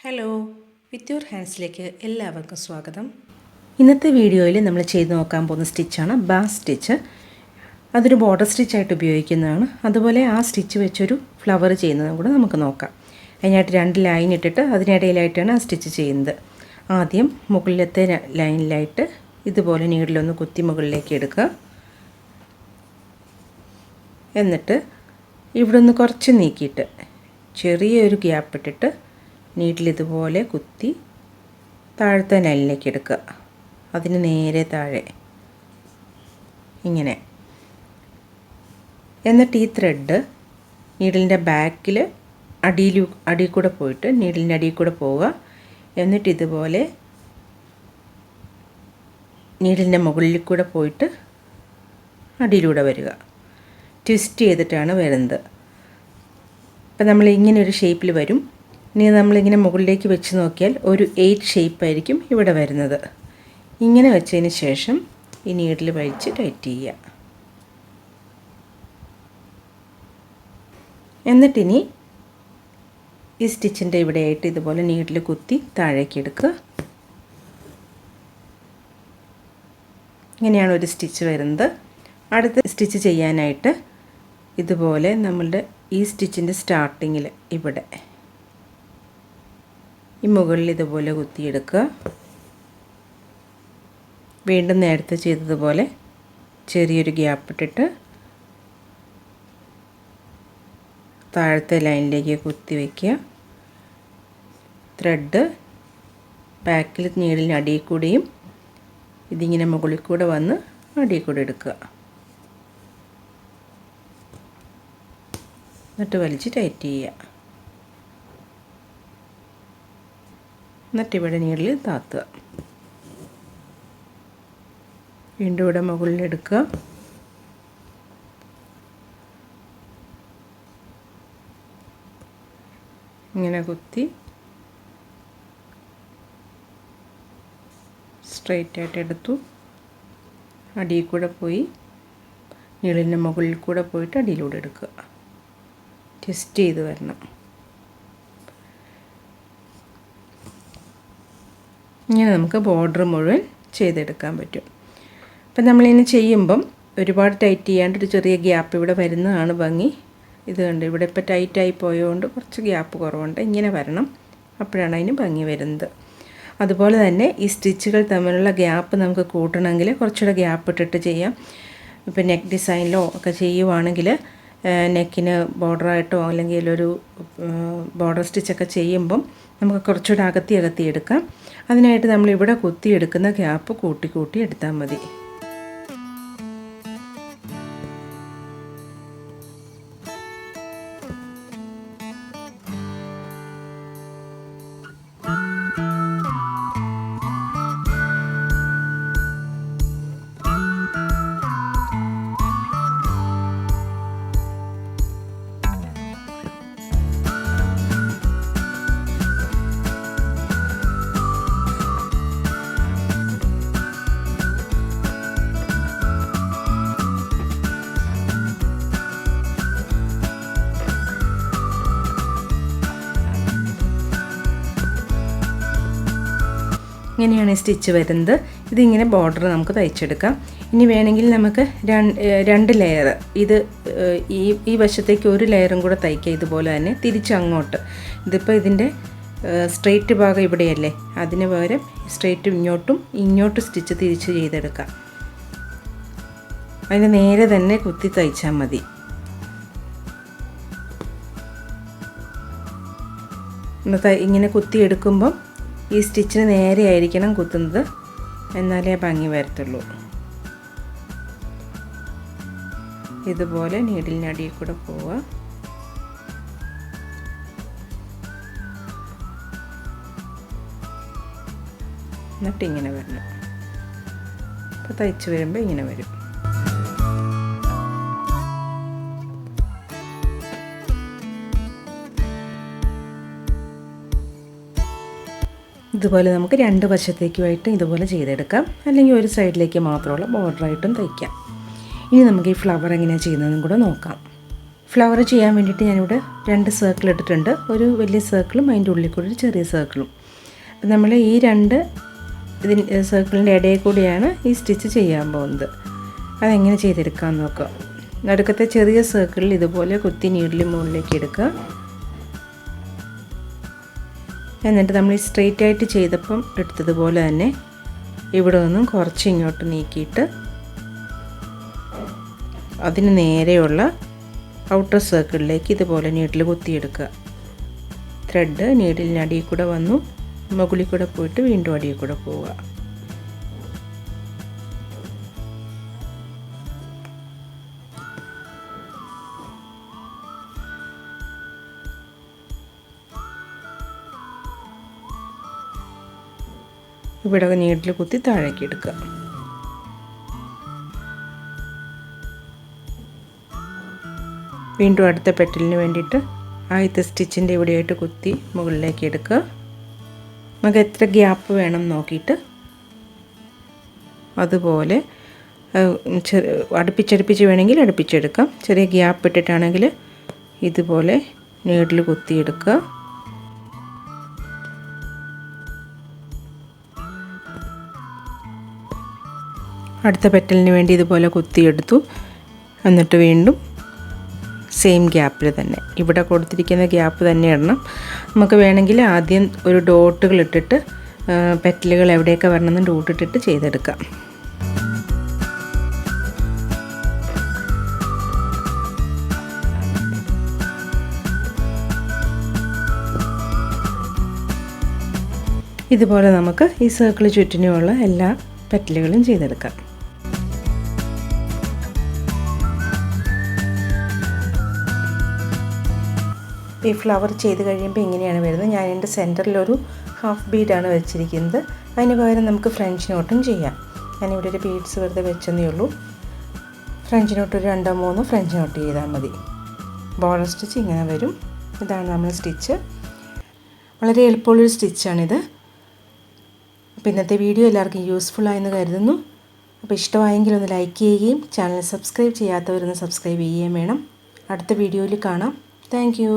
Hello, with your ഹാൻഡ്സിലേക്ക് എല്ലാവർക്കും സ്വാഗതം. ഇന്നത്തെ വീഡിയോയിൽ നമ്മൾ ചെയ്ത് നോക്കാൻ പോകുന്ന സ്റ്റിച്ചാണ് ബാസ് സ്റ്റിച്ച്. അതൊരു ബോർഡർ സ്റ്റിച്ചായിട്ട് ഉപയോഗിക്കുന്നതാണ്. അതുപോലെ ആ സ്റ്റിച്ച് വെച്ചൊരു ഫ്ലവർ ചെയ്യുന്നതും കൂടെ നമുക്ക് നോക്കാം. അതിനായിട്ട് 2 ലൈൻ ഇട്ടിട്ട് അതിനിടയിലായിട്ടാണ് ആ സ്റ്റിച്ച് ചെയ്യുന്നത്. ആദ്യം മുകളിലത്തെ ലൈനിലായിട്ട് ഇതുപോലെ നീഡിലൊന്ന് കുത്തി മുകളിലേക്ക് എടുക്കുക. എന്നിട്ട് ഇവിടെ നിന്ന് കുറച്ച് നീക്കിയിട്ട് ചെറിയൊരു ഗ്യാപ്പ് ഇട്ടിട്ട് നീഡിൽ ഇതുപോലെ കുത്തി താഴത്തെ ലൈനിലേക്ക് എടുക്കുക. അതിന് നേരെ താഴെ ഇങ്ങനെ. എന്നിട്ട് ഈ ത്രെഡ് നീഡിലിൻ്റെ ബാക്കിൽ അടിയിൽ കൂടെ പോയിട്ട് നീഡിലിൻ്റെ അടിയിൽ കൂടെ പോവുക. എന്നിട്ട് ഇതുപോലെ നീഡിലിൻ്റെ മുകളിൽ കൂടെ പോയിട്ട് അടിയിലൂടെ വരിക. ട്വിസ്റ്റ് ചെയ്തിട്ടാണ് വരുന്നത്. അപ്പം നമ്മൾ ഇങ്ങനെ ഒരു ഷേപ്പിൽ വരും. ഇനി നമ്മളിങ്ങനെ മുകളിലേക്ക് വെച്ച് നോക്കിയാൽ ഒരു 8 ഷേപ്പായിരിക്കും ഇവിടെ വരുന്നത്. ഇങ്ങനെ വെച്ചതിന് ശേഷം ഈ നീഡിൽ വലിച്ച് ടൈറ്റ് ചെയ്യുക. എന്നിട്ടിനി ഈ സ്റ്റിച്ചിൻ്റെ ഇവിടെയായിട്ട് ഇതുപോലെ നീഡിൽ കുത്തി താഴേക്ക് എടുക്കുക. ഇങ്ങനെയാണ് ഒരു സ്റ്റിച്ച് വരുന്നത്. അടുത്ത സ്റ്റിച്ച് ചെയ്യാനായിട്ട് ഇതുപോലെ നമ്മളുടെ ഈ സ്റ്റിച്ചിൻ്റെ സ്റ്റാർട്ടിങ്ങിൽ ഇവിടെ ഈ മുകളിൽ ഇതുപോലെ കുത്തിയെടുക്കുക. വീണ്ടും നേരത്തെ ചെയ്തതുപോലെ ചെറിയൊരു ഗ്യാപ്പ് ഇട്ടിട്ട് താഴത്തെ ലൈനിലേക്ക് കുത്തി വയ്ക്കുക. ത്രെഡ് ബാക്കിൽ നീഡിലിന് അടിയിൽ കൂടെയും ഇതിങ്ങനെ മുകളിൽ കൂടെ വന്ന് അടിയിൽ കൂടെ എടുക്കുക. എന്നിട്ട് വലിച്ച് ടൈറ്റ് ചെയ്യുക. എന്നിട്ട് ഇവിടെ നീഡിൽ താത്തുക. വീണ്ടും ഇവിടെ മുകളിലെടുക്കുക. ഇങ്ങനെ കുത്തി സ്ട്രെയിറ്റ് ആയിട്ട് എടുത്തു. അടിയിൽ കൂടെ പോയി നീഡിലിൻ്റെ മുകളിൽ കൂടെ പോയിട്ട് അടിയിലൂടെ എടുക്കുക. ട്വിസ്റ്റ് ചെയ്ത് വരണം. ഇങ്ങനെ നമുക്ക് ബോർഡർ മുഴുവൻ ചെയ്തെടുക്കാൻ പറ്റും. അപ്പം നമ്മളിങ്ങനെ ചെയ്യുമ്പം ഒരുപാട് ടൈറ്റ് ചെയ്യാണ്ട് ഒരു ചെറിയ ഗ്യാപ്പ് ഇവിടെ വരുന്നതാണ് ഭംഗി. ഇത് കണ്ട് ഇവിടെ ഇപ്പോൾ ടൈറ്റായി പോയതുകൊണ്ട് കുറച്ച് ഗ്യാപ്പ് കുറവുണ്ട്. ഇങ്ങനെ വരണം, അപ്പോഴാണ് അതിന് ഭംഗി വരുന്നത്. അതുപോലെ തന്നെ ഈ സ്റ്റിച്ചുകൾ തമ്മിലുള്ള ഗ്യാപ്പ് നമുക്ക് കൂട്ടണമെങ്കിൽ കുറച്ചുകൂടെ ഗ്യാപ്പ് ഇട്ടിട്ട് ചെയ്യാം. ഇപ്പോൾ നെക്ക് ഡിസൈനിലോ ഒക്കെ ചെയ്യുവാണെങ്കിൽ നെക്കിന് ബോർഡറായിട്ടോ അല്ലെങ്കിൽ ഒരു ബോർഡർ സ്റ്റിച്ചൊക്കെ ചെയ്യുമ്പം നമുക്ക് കുറച്ചുകൂടെ അകത്തി എടുക്കാം. അതിനായിട്ട് നമ്മളിവിടെ കുത്തിയെടുക്കുന്ന ഗ്യാപ്പ് കൂട്ടി എടുത്താൽ മതി. ഇങ്ങനെയാണ് ഈ സ്റ്റിച്ച് വരുന്നത്. ഇതിങ്ങനെ ബോർഡർ നമുക്ക് തയ്ച്ചെടുക്കാം. ഇനി വേണമെങ്കിൽ നമുക്ക് 2 ലെയർ ഇത് ഈ വശത്തേക്ക് ഒരു ലെയറും കൂടെ തയ്ക്കുക. ഇതുപോലെ തന്നെ തിരിച്ചങ്ങോട്ട്. ഇതിപ്പോൾ ഇതിൻ്റെ സ്ട്രെയിറ്റ് ഭാഗം ഇവിടെയല്ലേ, അതിന് പകരം സ്ട്രെയിറ്റ് ഇങ്ങോട്ടും സ്റ്റിച്ച് തിരിച്ച് ചെയ്തെടുക്കാം. അതിന് നേരെ തന്നെ കുത്തി തയ്ച്ചാൽ മതി. ഇങ്ങനെ കുത്തിയെടുക്കുമ്പം ഈ സ്റ്റിച്ചിന് നേരെ ആയിരിക്കണം കുത്തുന്നത്, എന്നാലേ ഭംഗി വരത്തുള്ളൂ. ഇതുപോലെ നീഡിലിൻ്റെ അടിയിൽ കൂടെ പോവുക. എന്നിട്ട് ഇങ്ങനെ വരണം. അപ്പോൾ തയ്ച്ച് വരുമ്പോൾ ഇങ്ങനെ വരും. ഇതുപോലെ നമുക്ക് 2 വശത്തേക്കുമായിട്ട് ഇതുപോലെ ചെയ്തെടുക്കാം. അല്ലെങ്കിൽ ഒരു സൈഡിലേക്ക് മാത്രമുള്ള ബോർഡറായിട്ടും തയ്ക്കാം. ഇനി നമുക്ക് ഈ ഫ്ലവർ എങ്ങനെയാണ് ചെയ്യുന്നതെന്നും കൂടെ നോക്കാം. ഫ്ലവർ ചെയ്യാൻ വേണ്ടിയിട്ട് ഞാനിവിടെ 2 സർക്കിൾ ഇട്ടിട്ടുണ്ട്. ഒരു വലിയ സർക്കിളും അതിൻ്റെ ഉള്ളിൽ കൂടി ഒരു ചെറിയ സർക്കിളും. അപ്പം നമ്മൾ ഈ 2 സർക്കിളിൻ്റെ ഇടയിൽ കൂടിയാണ് ഈ സ്റ്റിച്ച് ചെയ്യാൻ പോകുന്നത്. അതെങ്ങനെ ചെയ്തെടുക്കാമെന്ന് നോക്കാം. നടുക്കത്തെ ചെറിയ സർക്കിളിൽ ഇതുപോലെ കുത്തി നീഡിൽ മുകളിലേക്ക് എടുക്കുക. എന്നിട്ട് നമ്മൾ ഈ സ്ട്രെയിറ്റ് ആയിട്ട് ചെയ്തപ്പം എടുത്തതുപോലെ തന്നെ ഇവിടെ നിന്നും കുറച്ച് ഇങ്ങോട്ട് നീക്കിയിട്ട് അതിന് നേരെയുള്ള ഔട്ടർ സർക്കിളിലേക്ക് ഇതുപോലെ നീഡിൽ കുത്തിയെടുക്കുക. ത്രെഡ് നീഡിലിന് അടിയിൽ കൂടെ വന്നു മുകളിൽ കൂടെ പോയിട്ട് വീണ്ടും അടിയിൽ കൂടെ പോവുക. ഇവിടെ നീഡിൽ കുത്തി താഴേക്ക് എടുക്കുക. വീണ്ടും അടുത്ത പെറ്റലിന് വേണ്ടിയിട്ട് ആദ്യത്തെ സ്റ്റിച്ചിൻ്റെ ഇവിടെയായിട്ട് കുത്തി മുകളിലേക്ക് എടുക്കുക. നമുക്ക് എത്ര ഗ്യാപ്പ് വേണം നോക്കിയിട്ട് അതുപോലെ അടുപ്പിച്ചടുപ്പിച്ച് വേണമെങ്കിൽ അടുപ്പിച്ചെടുക്കാം. ചെറിയ ഗ്യാപ്പ് ഇട്ടിട്ടാണെങ്കിൽ ഇതുപോലെ നീഡിൽ കുത്തിയെടുക്കുക. അടുത്ത പെറ്റലിന് വേണ്ടി ഇതുപോലെ കുത്തിയെടുത്തു. എന്നിട്ട് വീണ്ടും സെയിം ഗ്യാപ്പിൽ തന്നെ ഇവിടെ കൊടുത്തിരിക്കുന്ന ഗ്യാപ്പ് തന്നെ ഇടണം. നമുക്ക് വേണമെങ്കിൽ ആദ്യം ഒരു ഡോട്ടുകൾ ഇട്ടിട്ട് പെറ്റലുകൾ എവിടെയൊക്കെ വരണമെന്ന് ഡോട്ട് ഇട്ടിട്ട് ചെയ്തെടുക്കാം. ഇതുപോലെ നമുക്ക് ഈ സർക്കിൾ ചുറ്റിനുമുള്ള എല്ലാ പെറ്റലുകളും ചെയ്തെടുക്കാം. ഈ ഫ്ലവർ ചെയ്ത് കഴിയുമ്പോൾ ഇങ്ങനെയാണ് വരുന്നത്. ഞാൻ എൻ്റെ സെൻറ്ററിലൊരു ഹാഫ് ബീഡാണ് വെച്ചിരിക്കുന്നത്. അതിന് പകരം നമുക്ക് ഫ്രഞ്ച് നോട്ടും ചെയ്യാം. ഞാനിവിടെ ഒരു ബീഡ്സ് വെറുതെ വെച്ചെന്നേ ഉള്ളൂ. ഫ്രഞ്ച് നോട്ട് ഒരു 2-3 ഫ്രഞ്ച് നോട്ട് ചെയ്താൽ മതി. ബോർഡർ സ്റ്റിച്ച് ഇങ്ങനെ വരും. ഇതാണ് നമ്മുടെ സ്റ്റിച്ച്. വളരെ എളുപ്പമുള്ളൊരു സ്റ്റിച്ചാണിത്. അപ്പോൾ ഇന്നത്തെ വീഡിയോ എല്ലാവർക്കും യൂസ്ഫുള്ളായെന്ന് കരുതുന്നു. അപ്പോൾ ഇഷ്ടമായെങ്കിൽ ഒന്ന് ലൈക്ക് ചെയ്യുകയും ചാനൽ സബ്സ്ക്രൈബ് ചെയ്യാത്തവരൊന്ന് സബ്സ്ക്രൈബ് ചെയ്യുകയും വേണം. അടുത്ത വീഡിയോയിൽ കാണാം. Thank you.